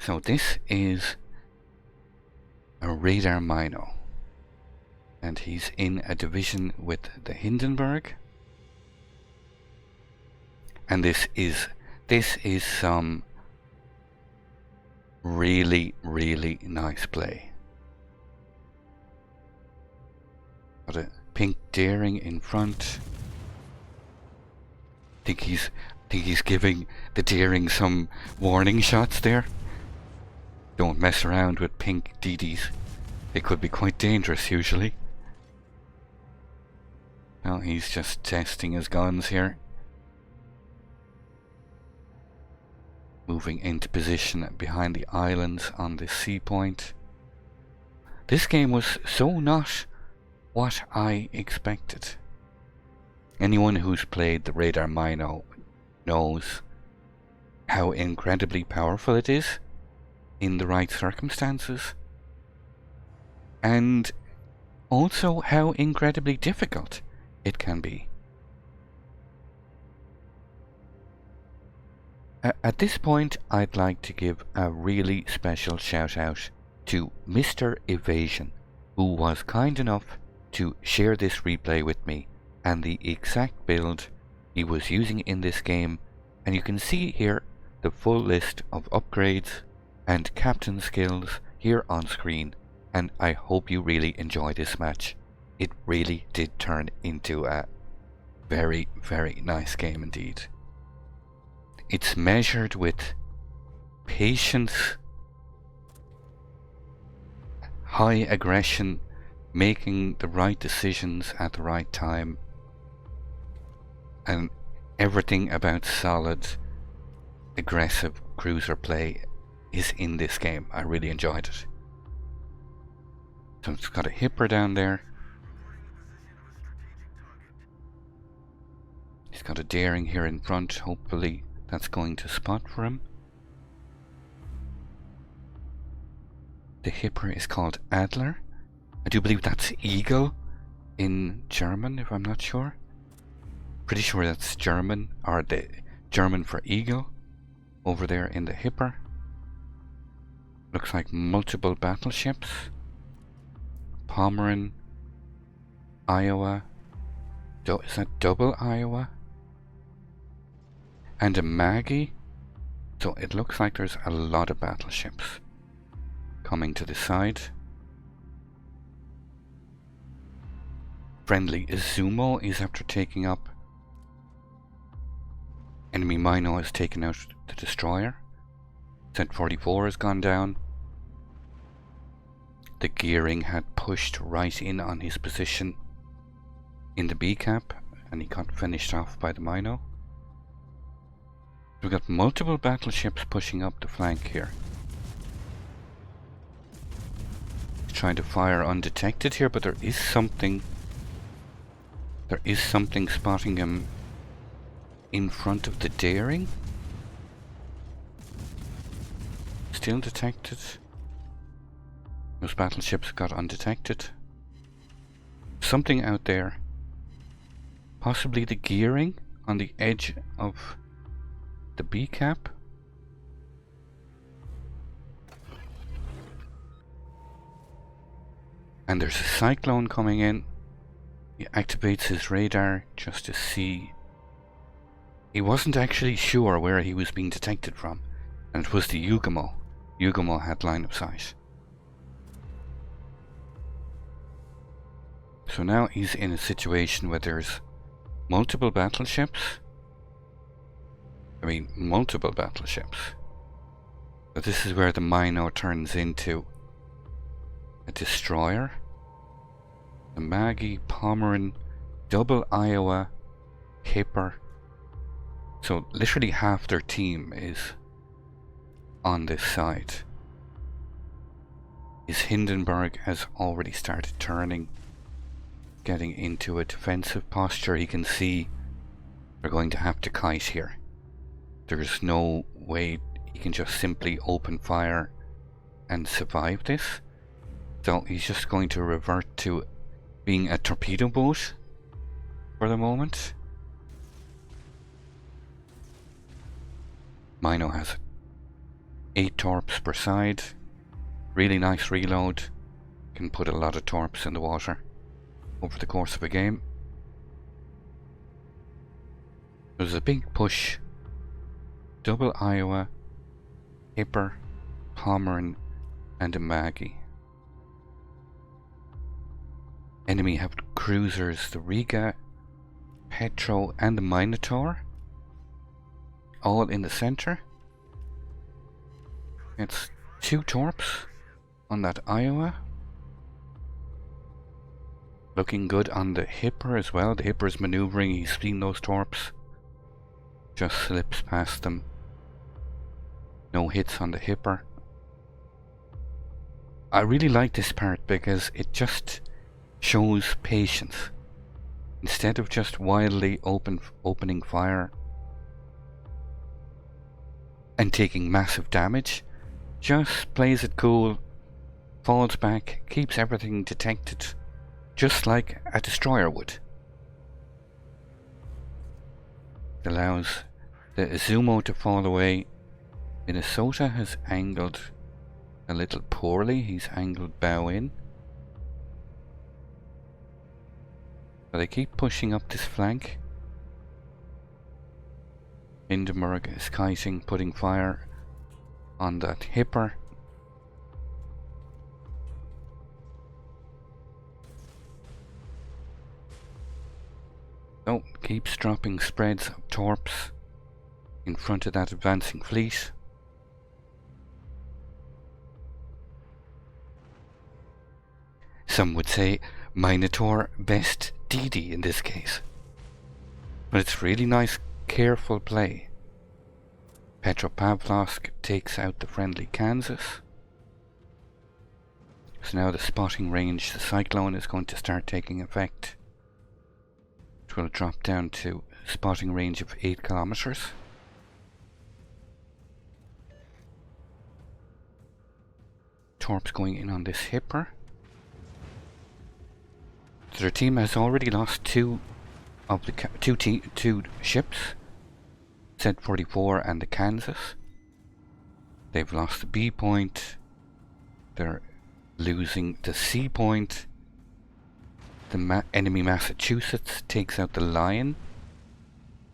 So this is a radar Mino, and he's in a division with the Hindenburg, and this is some really nice play. Got a pink daring in front. Think he's giving the daring some warning shots there. Don't mess around with pink DDs. They could be quite dangerous usually. Well, he's just testing his guns here. Moving into position behind the islands on the sea point. This game was so not what I expected. Anyone who's played the Radar Mino knows how incredibly powerful it is in the right circumstances, and also how incredibly difficult it can be. At this point, I'd like to give a really special shout out to Mr. Evasion, who was kind enough to share this replay with me and the exact build he was using in this game, and you can see here the full list of upgrades and captain skills here on screen, and I hope you really enjoy this match. It really did turn into a very nice game indeed. It's measured with patience, high aggression, making the right decisions at the right time, and everything about solid, aggressive cruiser play is in this game. I really enjoyed it. So it's got a hipper down there. He's got a daring here in front. Hopefully that's going to spot for him. The hipper is called Adler. I do believe that's eagle in German, if I'm not sure. Pretty sure that's German, or the German for eagle, over there in the hipper. Looks like multiple battleships. Pomeran, Iowa, is that double Iowa? And a Maggie. So it looks like there's a lot of battleships coming to the side. Friendly Izumo is after taking up. Enemy Mino has taken out the destroyer. Set 44 has gone down. The gearing had pushed right in on his position in the B cap, and he got finished off by the Mino. We've got multiple battleships pushing up the flank here. He's trying to fire undetected here, but there is something spotting him in front of the daring. Still detected. Those battleships got undetected. Something out there. Possibly the gearing on the edge of the B cap. And there's a cyclone coming in. He activates his radar just to see. He wasn't actually sure where he was being detected from, and it was the Yugumo. Yugumo had line of sight. So now he's in a situation where there's multiple battleships. Multiple battleships. But this is where the Mino turns into a destroyer. The Maggie, Pomeran, double Iowa, hipper. So literally half their team is on this side. His Hindenburg has already started turning, getting into a defensive posture. He can see they're going to have to kite here. There's no way he can just simply open fire and survive this. So he's just going to revert to being a torpedo boat for the moment. Mino has 8 torps per side. Really nice reload. Can put a lot of torps in the water over the course of a game. There's a big push. Double Iowa, Hipper, Pomeran, and a Maggie. Enemy have cruisers, the Riga, Petro, and the Minotaur, all in the center. It's 2 torps on that Iowa. Looking good on the Hipper as well. The Hipper's maneuvering, he's seen those torps. Just slips past them. No hits on the Hipper. I really like this part because it just shows patience. Instead of just wildly opening fire and taking massive damage, just plays it cool, falls back, keeps everything detected, just like a destroyer would. It allows the Izumo to fall away. Minnesota has angled a little poorly. He's angled bow in. But they keep pushing up this flank. Hindenburg is kiting, putting fire on that Hipper. Oh, keeps dropping spreads of torps in front of that advancing fleet. Some would say Minotaur best DD in this case. But it's really nice, careful play. Petropavlovsk takes out the friendly Kansas. So now the spotting range, the cyclone, is going to start taking effect. It will drop down to spotting range of 8 kilometers. Torps going in on this Hipper. So their team has already lost 2 of the two ships, Z-44 and the Kansas. They've lost the B point. They're losing the C point. The enemy Massachusetts takes out the Lion.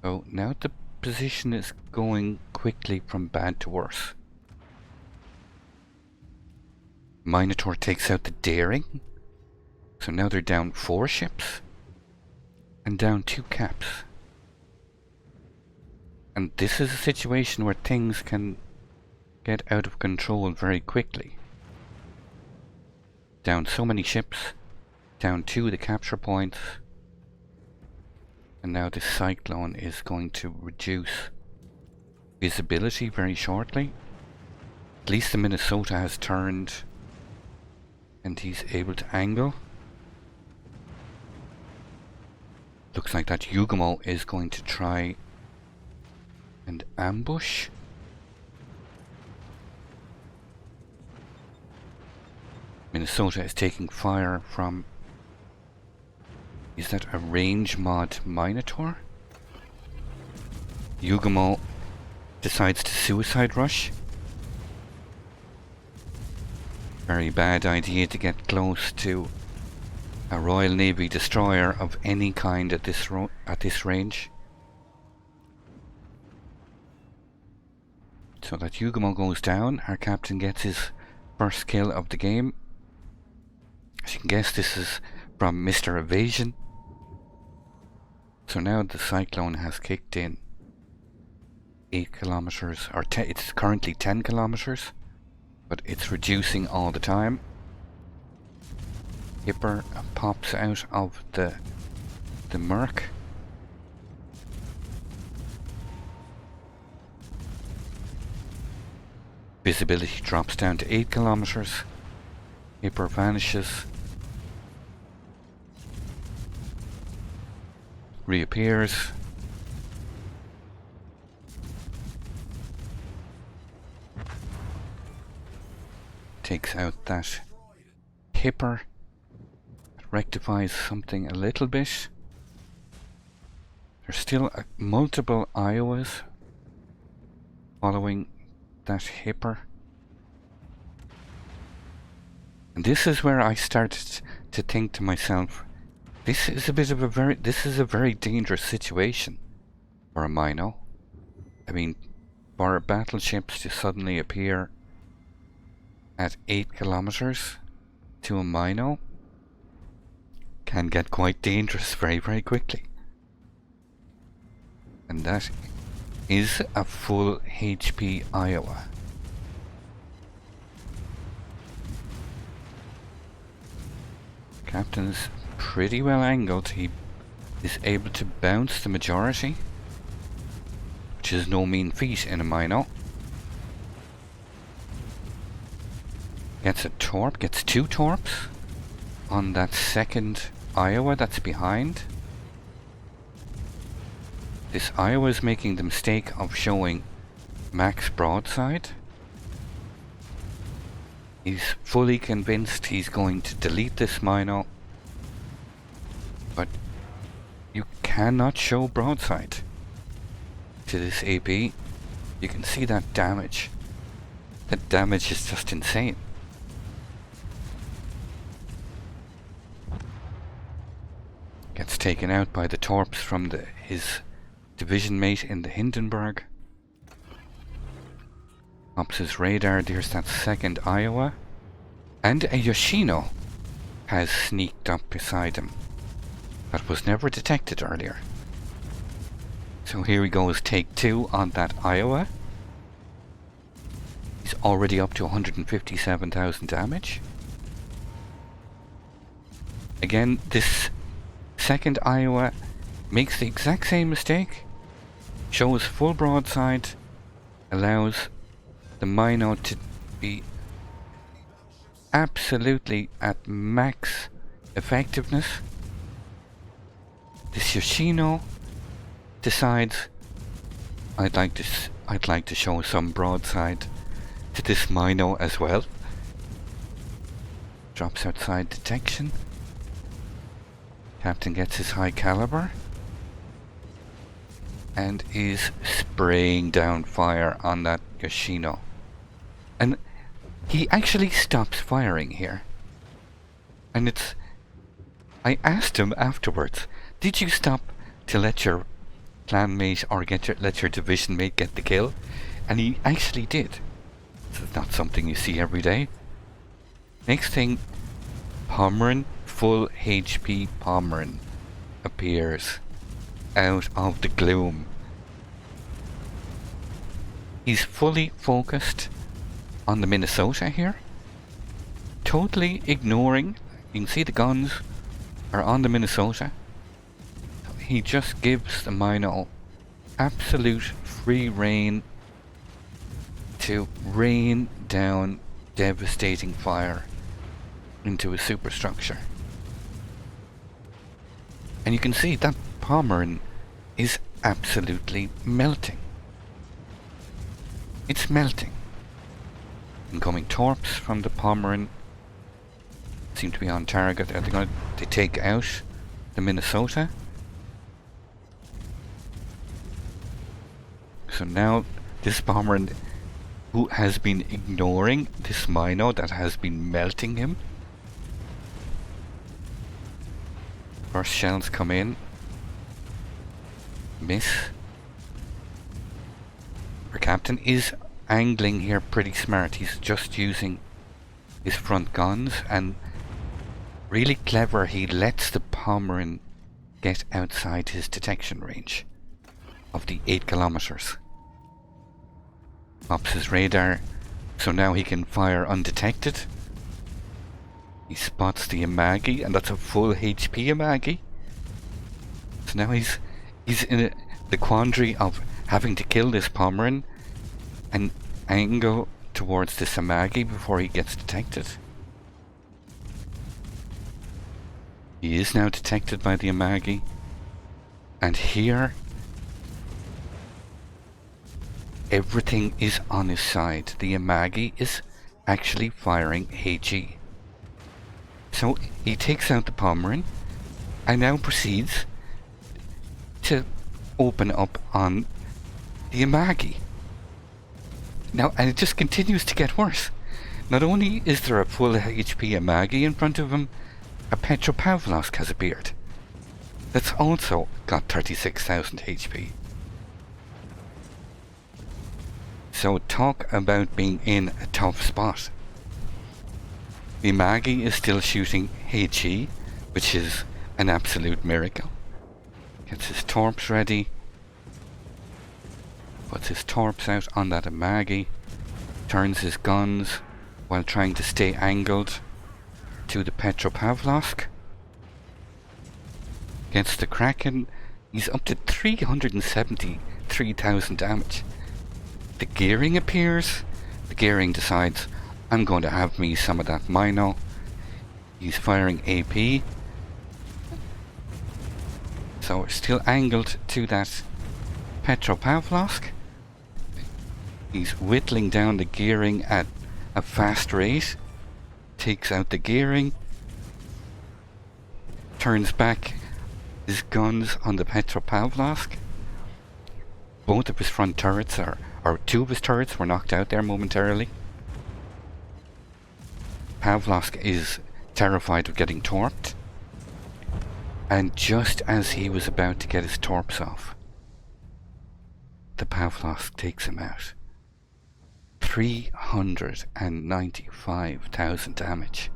So now the position is going quickly from bad to worse. Minotaur takes out the Daring. So now they're down 4 ships and down 2 caps. And this is a situation where things can get out of control very quickly. Down so many ships, down 2 of the capture points, and now this cyclone is going to reduce visibility very shortly. At least the Minnesota has turned and he's able to angle. Looks like that Yugumo is going to try and ambush. Minnesota is taking fire from... Is that a range mod Minotaur? Yugumo decides to suicide rush. Very bad idea to get close to a Royal Navy destroyer of any kind at this range. So that Yugumo goes down. Our captain gets his first kill of the game. As you can guess, this is from Mr. Evasion. So now the cyclone has kicked in 8 kilometers, or it's currently 10 kilometers, but it's reducing all the time. Hipper pops out of the Merc. Visibility drops down to 8 kilometers. Hipper vanishes. Reappears. Takes out that Hipper. Rectifies something a little bit. There's still multiple Iowas following that Hipper. And this is where I started to think to myself, this is a very dangerous situation for a Mino. I mean, for battleships to suddenly appear at 8 kilometers to a Mino can get quite dangerous very, very quickly. And that is a full HP Iowa. Captain's pretty well angled. He is able to bounce the majority, which is no mean feat in a Mino. Gets a torp, gets 2 torps on that second Iowa that's behind. This Iowa is making the mistake of showing max broadside. He's fully convinced he's going to delete this Mino, but you cannot show broadside to this AP. You can see that damage. That damage is just insane. Gets taken out by the torps from his division mate in the Hindenburg. Pops his radar, there's that second Iowa. And a Yoshino has sneaked up beside him. That was never detected earlier. So here he goes, take 2 on that Iowa. He's already up to 157,000 damage. Again, this second Iowa makes the exact same mistake. Shows full broadside, allows the Mino to be absolutely at max effectiveness. This Yoshino decides, I'd like to show some broadside to this Mino as well. Drops outside detection. Captain gets his high caliber and is spraying down fire on that Yoshino. And he actually stops firing here. And I asked him afterwards, did you stop to let your clanmate or let your division mate get the kill? And he actually did. This is not something you see every day. Next thing, Pomeran, full HP Pomeran appears out of the gloom. He's fully focused on the Minnesota here, totally ignoring, you can see the guns are on the Minnesota. He just gives the Mino absolute free rein to rain down devastating fire into a superstructure. And you can see that Pomeran is absolutely melting. It's melting. Incoming torps from the Pomeran seem to be on target. They take out the Minnesota. So now this Pomeran, who has been ignoring this Mino that has been melting him. First shells come in. Miss. Our captain is angling here pretty smart. He's just using his front guns and really clever. He lets the Pomeran get outside his detection range of the 8 kilometers. Pops his radar so now he can fire undetected. He spots the Amagi, and that's a full HP Amagi. So now he's in the quandary of having to kill this Pomeran and angle towards this Amagi before he gets detected. He is now detected by the Amagi, and here everything is on his side. The Amagi is actually firing HE. So he takes out the Pomeran and now proceeds to open up on the Amagi. Now, and it just continues to get worse. Not only is there a full HP Amagi in front of him, a Petropavlovsk has appeared. That's also got 36,000 HP. So talk about being in a tough spot. The Amagi is still shooting HE, which is an absolute miracle. Gets his torps ready. Puts his torps out on that Amagi. Turns his guns while trying to stay angled to the Petropavlovsk. Gets the Kraken. He's up to 373,000 damage. The gearing appears. The gearing decides, I'm going to have me some of that Mino. He's firing AP. So we're still angled to that Petropavlovsk. He's whittling down the gearing at a fast rate. Takes out the gearing. Turns back his guns on the Petropavlovsk. Both of his front turrets or two of his turrets were knocked out there momentarily. Pavlovsk is terrified of getting torped. And just as he was about to get his torps off, the Pavlovsk takes him out. 395,000 damage.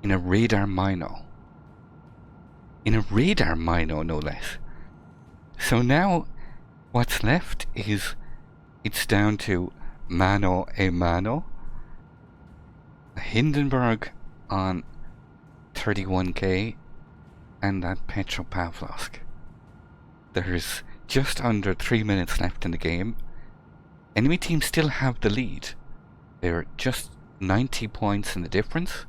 In a radar Mino. In a radar Mino, no less. So now, what's left is, it's down to mano a mano. A Hindenburg on 31k, and that Petropavlovsk. There's just under 3 minutes left in the game. Enemy teams still have the lead. They're just 90 points in the difference.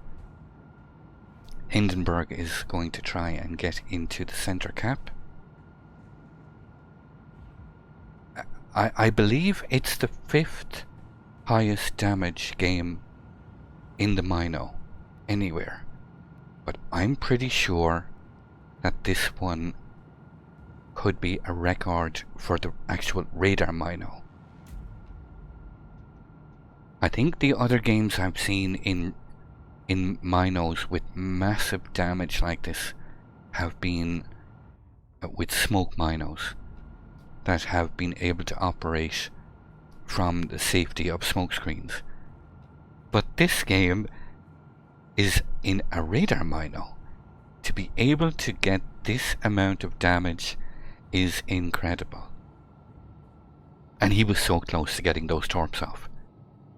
Hindenburg is going to try and get into the center cap. I believe it's the 5th highest damage game in the Mino anywhere. But I'm pretty sure that this one could be a record for the actual radar Mino. I think the other games I've seen in Minos with massive damage like this have been with smoke Minos that have been able to operate from the safety of smoke screens. But this game is in a radar Mino. To be able to get this amount of damage is incredible. And he was so close to getting those torps off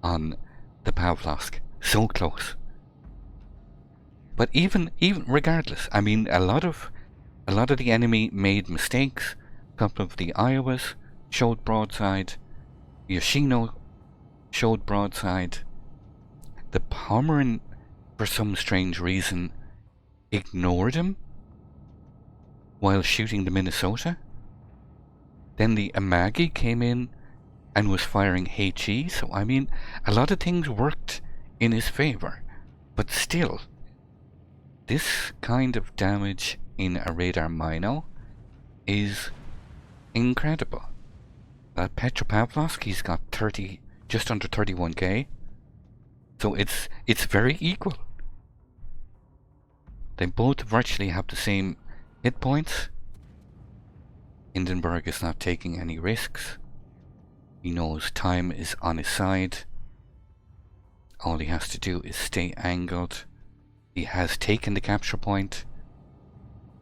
on the Pavlovsk. So close. But even regardless, I mean, a lot of the enemy made mistakes. A couple of the Iowas showed broadside. Yoshino showed broadside. The Pomeran, for some strange reason, ignored him while shooting the Minnesota. Then the Amagi came in and was firing HE. So I mean, a lot of things worked in his favor. But still, this kind of damage in a radar Mino is incredible. Petropavlovsk, he's got just under 31k. So it's very equal. They both virtually have the same hit points. Hindenburg is not taking any risks. He knows time is on his side. All he has to do is stay angled. He has taken the capture point.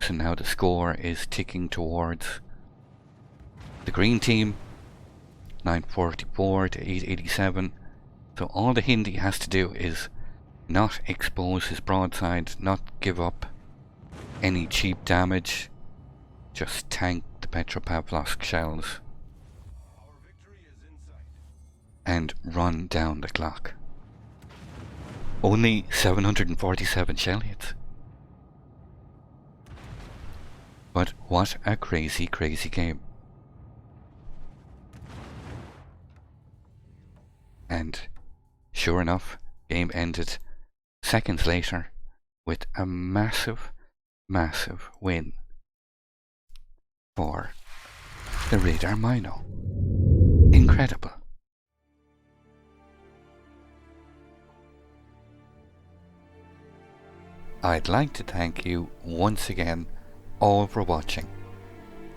So now the score is ticking towards the green team. 944 to 887. So all the Hindi has to do is not expose his broadside, not give up any cheap damage, just tank the Petropavlovsk shells and run down the clock. Only 747 shell hits. But what a crazy, crazy game. And sure enough, game ended seconds later with a massive, massive win for the radar Mino. Incredible. I'd like to thank you once again all for watching.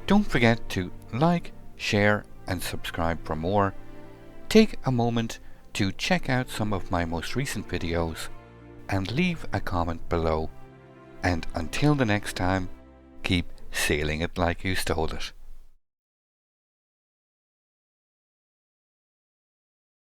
Don't forget to like, share and subscribe for more. Take a moment to check out some of my most recent videos and leave a comment below. And until the next time, keep sailing it like you stole it.